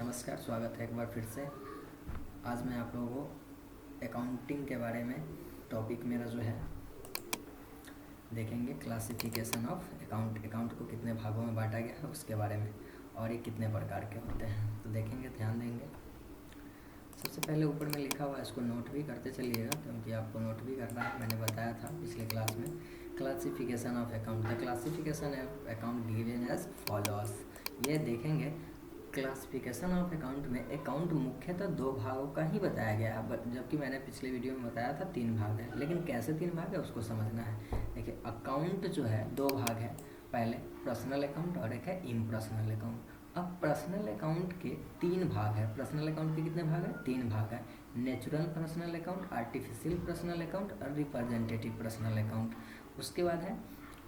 नमस्कार, स्वागत है एक बार फिर से। आज मैं आप लोगों को अकाउंटिंग के बारे में टॉपिक मेरा जो है देखेंगे। क्लासिफिकेशन ऑफ अकाउंट को कितने भागों में बांटा गया है उसके बारे में, और ये कितने प्रकार के होते हैं तो देखेंगे, ध्यान देंगे। सबसे पहले ऊपर में लिखा हुआ है, इसको नोट भी करते चलिएगा क्योंकि आपको नोट भी करना है। मैंने बताया था पिछले क्लास में, classification of account. The classification of account given as followers. ये देखेंगे क्लासिफिकेशन ऑफ अकाउंट में अकाउंट मुख्यतः दो भागों का ही बताया गया है, जबकि मैंने पिछले वीडियो में बताया था तीन भाग है। लेकिन कैसे तीन भाग है उसको समझना है। देखिए, अकाउंट जो है दो भाग है, पहले पर्सनल अकाउंट और एक है इम्पर्सनल अकाउंट। अब पर्सनल अकाउंट के तीन भाग है। पर्सनल अकाउंट के कितने भाग है? तीन भाग है। Natural personal account, artificial personal account और रिप्रेजेंटेटिव पर्सनल अकाउंट। उसके बाद है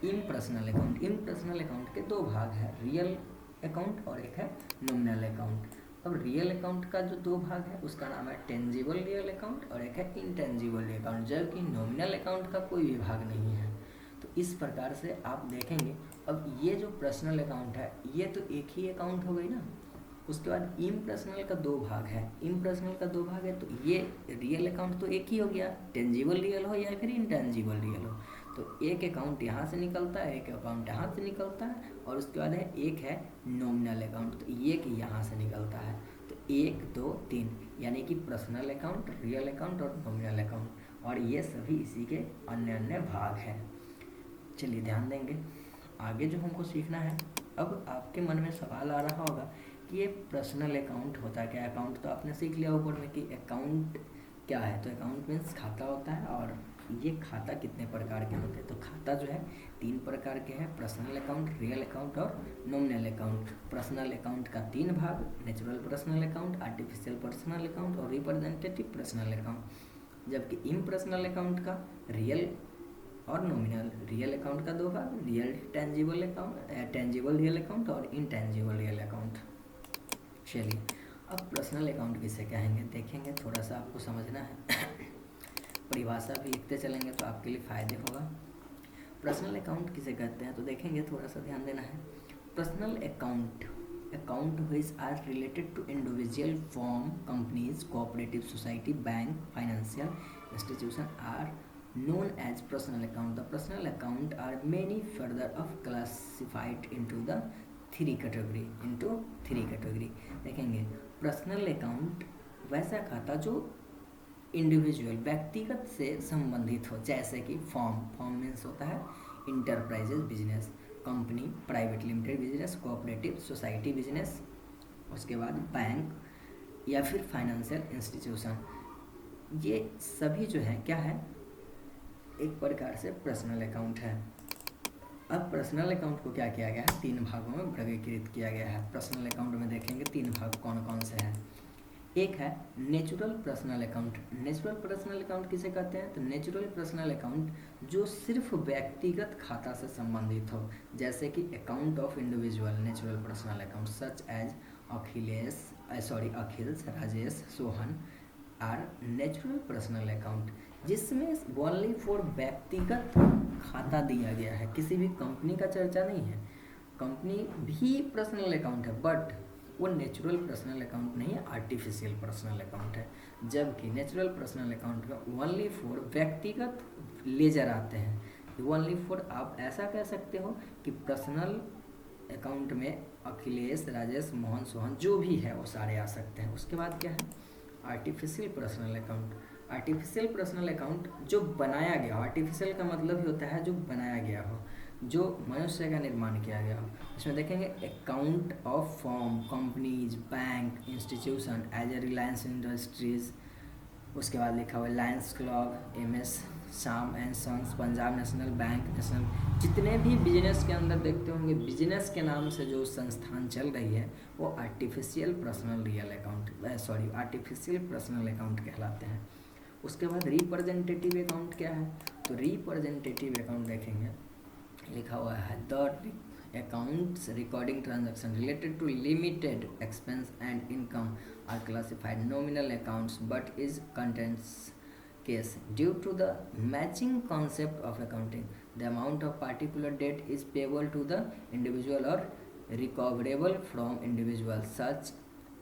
इम्पर्सनल अकाउंट। इम्पर्सनल अकाउंट के दो भाग है, रियल अकाउंट और एक है नॉमिनल अकाउंट। अब रियल अकाउंट का जो दो भाग है उसका नाम है टेंजिबल रियल अकाउंट और एक है इंटेंजिबल रियल अकाउंट, जबकि नॉमिनल अकाउंट का कोई भी भाग नहीं है। तो इस प्रकार से आप देखेंगे। अब ये जो पर्सनल अकाउंट है ये तो एक ही अकाउंट हो गई ना। उसके बाद इम्पर्सनल का दो भाग है। इम्पर्सनल का दो भाग है तो ये रियल अकाउंट तो एक ही हो गया, टेंजिबल रियल हो या फिर इंटेंजिबल रियल हो। तो एक अकाउंट यहाँ से निकलता है, एक अकाउंट यहाँ से निकलता है, और उसके बाद है एक है नॉमिनल अकाउंट, तो एक यहाँ से निकलता है। तो एक दो तीन, यानी कि पर्सनल अकाउंट, रियल अकाउंट और नॉमिनल अकाउंट, और ये सभी इसी के अन्य अन्य भाग हैं। चलिए ध्यान देंगे आगे जो हमको सीखना है। अब आपके मन में सवाल आ रहा होगा कि ये पर्सनल अकाउंट होता क्या है। अकाउंट तो आपने सीख लिया ऊपर में कि अकाउंट क्या है। तो अकाउंट मीन्स खाता होता है, और ये खाता कितने प्रकार के होते हैं। तो खाता जो है तीन प्रकार के हैं, पर्सनल अकाउंट, रियल अकाउंट और नॉमिनल अकाउंट। पर्सनल अकाउंट का तीन भाग, natural personal account, artificial personal account और रिप्रेजेंटेटिव पर्सनल अकाउंट। जबकि इम्पर्सनल अकाउंट का रियल और नॉमिनल। रियल अकाउंट का दो भाग, real tangible account, tangible real account और इनटेंजिबल रियल अकाउंट। चलिए, अब पर्सनल अकाउंट किसे कहेंगे देखेंगे, थोड़ा सा आपको समझना है। परिभाषा भी लिखते चलेंगे तो आपके लिए फ़ायदे होगा। पर्सनल अकाउंट किसे कहते हैं तो देखेंगे, थोड़ा सा ध्यान देना है। Personal account which are related to individual firm, companies, cooperative society, bank, financial institution are known as personal account. The personal account are many further of classified into three category. देखेंगे, पर्सनल अकाउंट वैसा खाता जो individual व्यक्तिगत से संबंधित हो, जैसे कि फॉर्म मीन्स होता है enterprises business, company private limited business, cooperative society business, उसके बाद बैंक या फिर फाइनेंशियल इंस्टीट्यूशन। ये सभी जो है क्या है, एक प्रकार से पर्सनल अकाउंट है। अब पर्सनल अकाउंट को क्या किया गया है, तीन भागों में वर्गीकृत किया गया है। पर्सनल अकाउंट में देखेंगे तीन भाग कौन कौन से हैं। एक है natural personal account. Natural personal account किसे कहते हैं तो नेचुरल पर्सनल अकाउंट जो सिर्फ व्यक्तिगत खाता से संबंधित हो, जैसे कि account of individual natural personal account such as Akhil, Rajesh, Sohan are natural personal account, जिसमें ओनली फॉर व्यक्तिगत खाता दिया गया है, किसी भी कंपनी का चर्चा नहीं है। कंपनी भी पर्सनल अकाउंट है बट वो नेचुरल पर्सनल अकाउंट नहीं है, आर्टिफिशियल पर्सनल अकाउंट है। जबकि नेचुरल पर्सनल अकाउंट में ओनली फॉर व्यक्तिगत लेजर आते हैं। ओनली फॉर आप ऐसा कह सकते हो कि पर्सनल अकाउंट में अखिलेश, राजेश, मोहन, सोहन जो भी है वो सारे आ सकते हैं। उसके बाद क्या है artificial personal account. Artificial personal account जो बनाया गया हो, आर्टिफिशियल का मतलब ही होता है जो बनाया गया हो, जो मनुष्य का निर्माण किया गया हो। इसमें देखेंगे account of firm, companies, bank, institution as a Reliance Industries. उसके बाद लिखा हुआ है Lions Club, MS Sham and Sons, Punjab National Bank, national, जितने भी बिजनेस के अंदर देखते होंगे बिजनेस के नाम से जो संस्थान चल रही है वो आर्टिफिशियल पर्सनल अकाउंट कहलाते हैं। उसके बाद रिप्रेजेंटेटिव अकाउंट क्या है तो रिप्रेजेंटेटिव अकाउंट देखेंगे, लिखा हुआ है the accounts recording transaction related to limited expense and income are classified nominal accounts but is contents case due to the matching concept of accounting. The amount of particular debt is payable to the individual or recoverable from individual such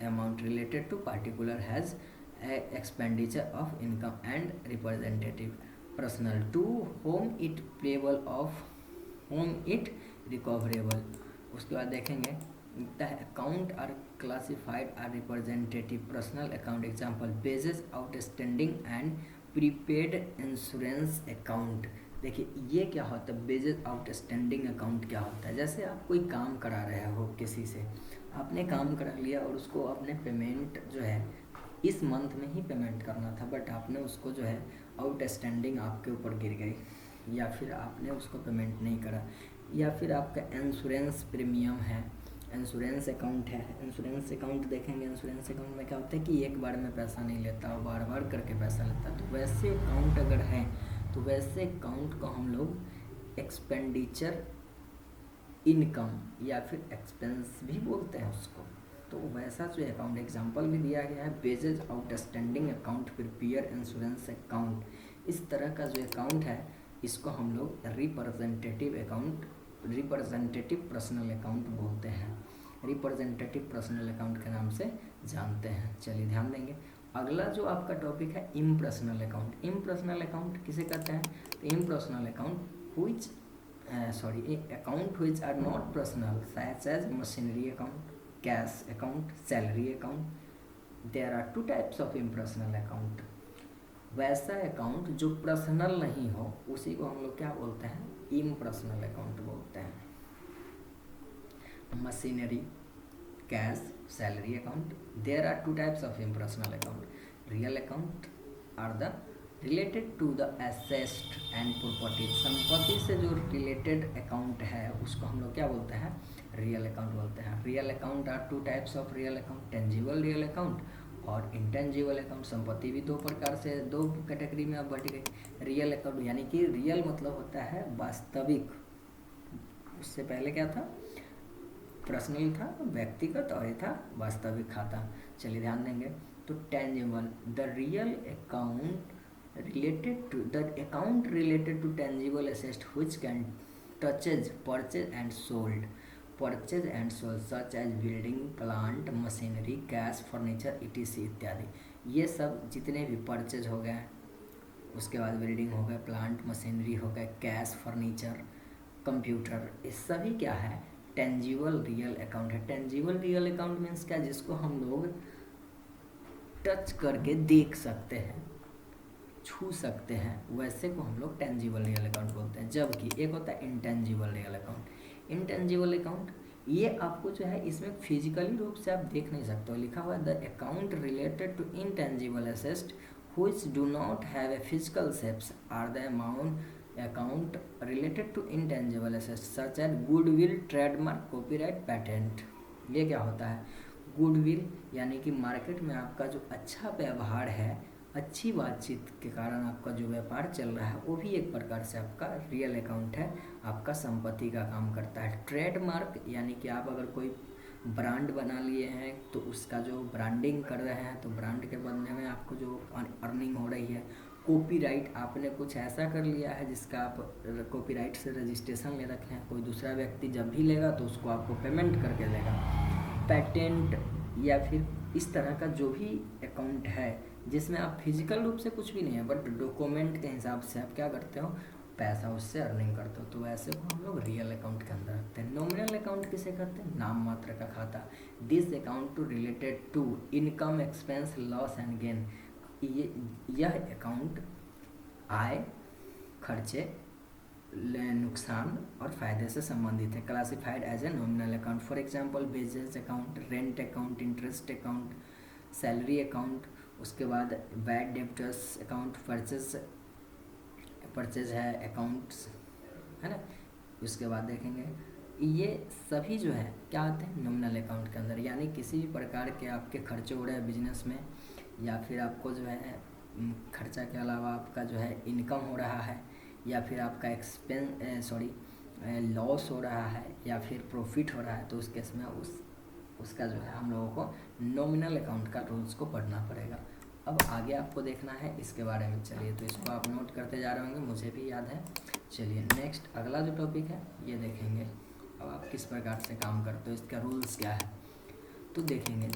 amount related to particular has a expenditure of income and representative personal to whom it payable of whom it recoverable। उसके बाद देखेंगे the account are classified are representative personal account example wages outstanding and prepaid insurance account। देखिए ये क्या होता है, wages outstanding account क्या होता है, जैसे आप कोई काम करा रहे हो किसी से, आपने काम करा लिया और उसको अपने पेमेंट जो है इस मंथ में ही पेमेंट करना था, बट आपने उसको जो है आउटस्टैंडिंग आपके ऊपर गिर गई, या फिर आपने उसको पेमेंट नहीं करा, या फिर आपका इंश्योरेंस प्रीमियम है, इंश्योरेंस अकाउंट है। इंश्योरेंस अकाउंट देखेंगे, इंश्योरेंस अकाउंट में क्या होता है कि एक बार में पैसा नहीं लेता, वो बार बार करके पैसा लेता है। तो वैसे अकाउंट अगर है तो वैसे अकाउंट को हम लोग एक्सपेंडिचर इनकम या फिर एक्सपेंस भी बोलते हैं उसको। तो वैसा जो अकाउंट एग्जांपल भी दिया गया है, wages outstanding account, prepaid insurance account. इस तरह का जो अकाउंट है इसको हम लोग representative account, representative personal account बोलते हैं, रिप्रेजेंटेटिव पर्सनल अकाउंट के नाम से जानते हैं। चलिए ध्यान देंगे। अगला जो आपका टॉपिक है इम्पर्सनल अकाउंट। इम्पर्सनल अकाउंट किसे कहते हैं, तो impersonal account which account which are not personal such as machinery account, cash account, salary account. There are two types of impersonal account. वैसा अकाउंट जो पर्सनल नहीं हो उसी को हम लोग क्या बोलते हैं, इम्पर्सनल अकाउंट बोलते हैं। Machinery, cash, salary account. There are two types of impersonal account. Real account are the related to the asset and property. संपत्ति से जो रिलेटेड अकाउंट है उसको हम लोग क्या बोलते हैं, रियल अकाउंट बोलते हैं। Real account are two types of real account, tangible real account और इंटेंजिबल अकाउंट। संपत्ति भी दो प्रकार से, दो कैटेगरी में अब बढ़ गई। रियल अकाउंट यानी कि रियल मतलब होता है वास्तविक, उससे पहले क्या था, पर्सनल था, व्यक्तिगत, और ये था वास्तविक खाता। चलिए ध्यान देंगे। तो tangible, the real account related to the account related to tangible assets which can touches purchase and sold, purchase and sold such as building, plant, machinery, cash, furniture etc इत्यादि। ये सब जितने भी परचेज हो गए, उसके बाद बिल्डिंग हो गए, प्लांट मशीनरी हो गए, कैश, फर्नीचर, कंप्यूटर, ये सभी क्या है, टेंजिबल रियल अकाउंट है। टेंजिबल रियल अकाउंट मीन्स क्या, जिसको हम लोग टच करके देख सकते हैं, छू सकते हैं, वैसे को हम लोग टेंजिबल रियल अकाउंट बोलते हैं। जबकि एक होता है intangible real account. Intangible account ये आपको जो है इसमें फिजिकली रूप से आप देख नहीं सकते हो, लिखा हुआ है the account related to intangible asset which do not have a physical shapes are the amount account related to intangible assets such as goodwill, trademark, copyright, patent. ये क्या होता है, गुडविल यानी कि मार्केट में आपका जो अच्छा व्यवहार है, अच्छी बातचीत के कारण आपका जो व्यापार चल रहा है, वो भी एक प्रकार से आपका रियल अकाउंट है, आपका संपत्ति का काम करता है। ट्रेडमार्क यानी कि आप अगर कोई ब्रांड बना लिए हैं तो उसका जो ब्रांडिंग कर रहे हैं, तो ब्रांड के बदले में आपको जो अर्निंग हो रही है। कॉपीराइट, आपने कुछ ऐसा कर लिया है जिसका आप कॉपीराइट से रजिस्ट्रेशन ले रखे हैं, कोई दूसरा व्यक्ति जब भी लेगा तो उसको आपको पेमेंट करके देगा। पेटेंट या फिर इस तरह का जो भी अकाउंट है जिसमें आप फिजिकल रूप से कुछ भी नहीं है, बट डॉक्यूमेंट के हिसाब से आप क्या करते हो, पैसा उससे अर्निंग करते हो, तो वैसे को हम लोग रियल अकाउंट के अंदर रखते हैं। नॉमिनल अकाउंट किसे कहते हैं, नाम मात्र का खाता। This account to related to income, expense, loss and gain. यह अकाउंट आय, खर्चे, नुकसान और फायदे से संबंधित है। Classified as a nominal account. For example wages account, rent account, interest account, salary account, उसके बाद बैड डेब्टर्स अकाउंट, परचेज है अकाउंट्स, है ना। उसके बाद देखेंगे ये सभी जो है क्या आते हैं नॉमिनल अकाउंट के अंदर। यानी किसी भी प्रकार के आपके खर्चे हो रहे हैं बिजनेस में, या फिर आपको जो है खर्चा के अलावा आपका जो है इनकम हो रहा है, या फिर आपका लॉस हो रहा है, या फिर प्रॉफिट हो रहा है, तो उस केस में उसका जो है हम लोगों को नॉमिनल अकाउंट का रूल्स को पढ़ना पड़ेगा। अब आगे आपको देखना है इसके बारे में। चलिए तो इसको आप नोट करते जा रहे होंगे, मुझे भी याद है। चलिए नेक्स्ट अगला जो टॉपिक है ये देखेंगे। अब आप किस प्रकार से काम करते हो, इसका रूल्स क्या है, तो देखेंगे।